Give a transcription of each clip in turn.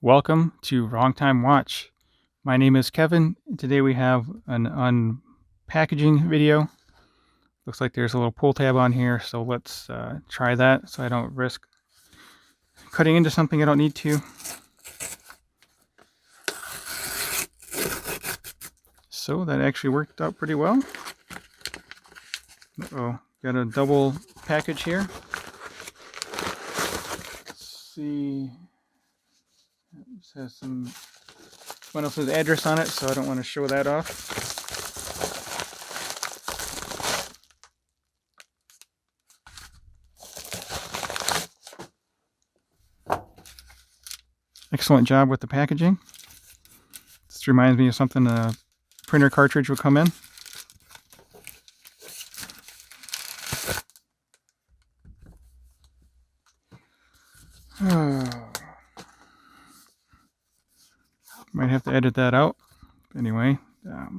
Welcome to Wrong Time Watch. My name is Kevin. Today we have an unpackaging video. Looks like there's a little pull tab on here, so let's try that so I don't risk cutting into something I don't need to. So that actually worked out pretty well. Uh-oh, got a double package here. Let's see. This has someone else's address on it, so I don't want to show that off. Excellent job with the packaging. This reminds me of something a printer cartridge would come in. Might have to edit that out. Anyway, got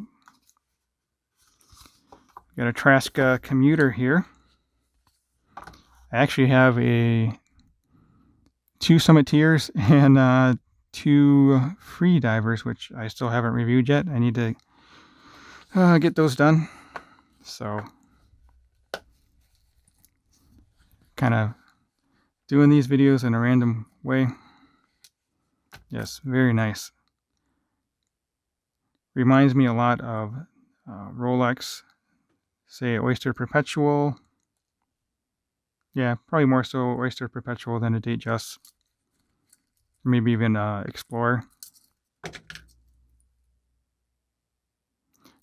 a Traska Commuter here. I actually have two Summit tiers and 2 free divers, which I still haven't reviewed yet. I need to get those done. So, kind of doing these videos in a random way. Yes, very nice. Reminds me a lot of Rolex, say Oyster Perpetual. Yeah, probably more so Oyster Perpetual than a Datejust. Maybe even Explorer.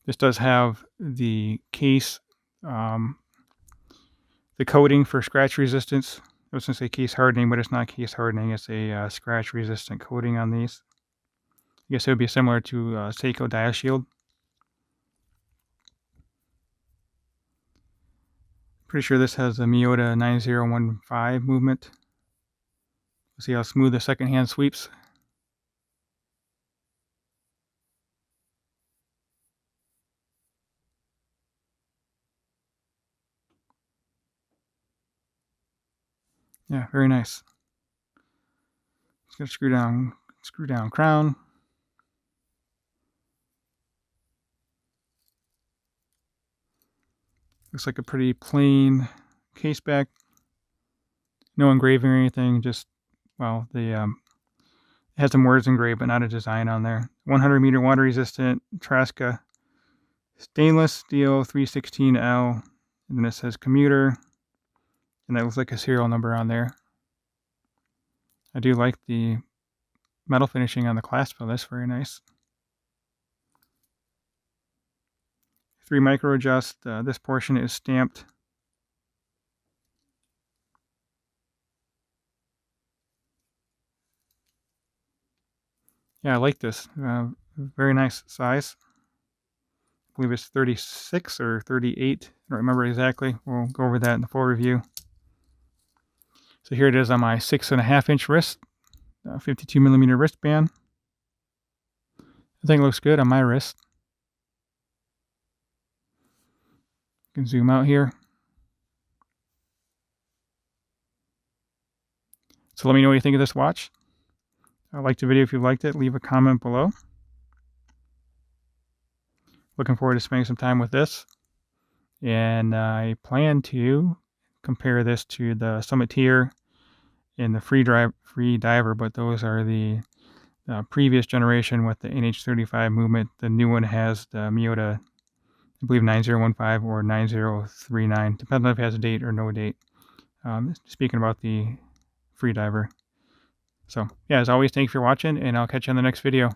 This does have the case, the coating for scratch resistance. I was going to say case hardening, but it's not case hardening. It's a scratch resistant coating on these. I guess it would be similar to Seiko DiaShield. Pretty sure this has a Miyota 9015 movement. See how smooth the second hand sweeps. Yeah, very nice. Just got a screw down crown. Looks like a pretty plain case back. No engraving or anything, just, well, it has some words engraved, but not a design on there. 100 meter water resistant Traska stainless steel 316L. And then it says commuter. And that looks like a serial number on there. I do like the metal finishing on the clasp of this, very nice. 3 micro adjust. This portion is stamped. Yeah, I like this. Very nice size. I believe it's 36 or 38. I don't remember exactly. We'll go over that in the full review. So here it is on my 6.5 inch wrist, 52 millimeter wristband. I think it looks good on my wrist. You can zoom out here. So let me know what you think of this watch. Like the video if you liked it. Leave a comment below. Looking forward to spending some time with this. And I plan to compare this to the Summit tier and the free diver, but those are the previous generation with the NH35 movement. The new one has the Miyota, I believe 9015 or 9039, depends on if it has a date or no date. Speaking about the free diver. So yeah, as always, thank you for watching, and I'll catch you on the next video.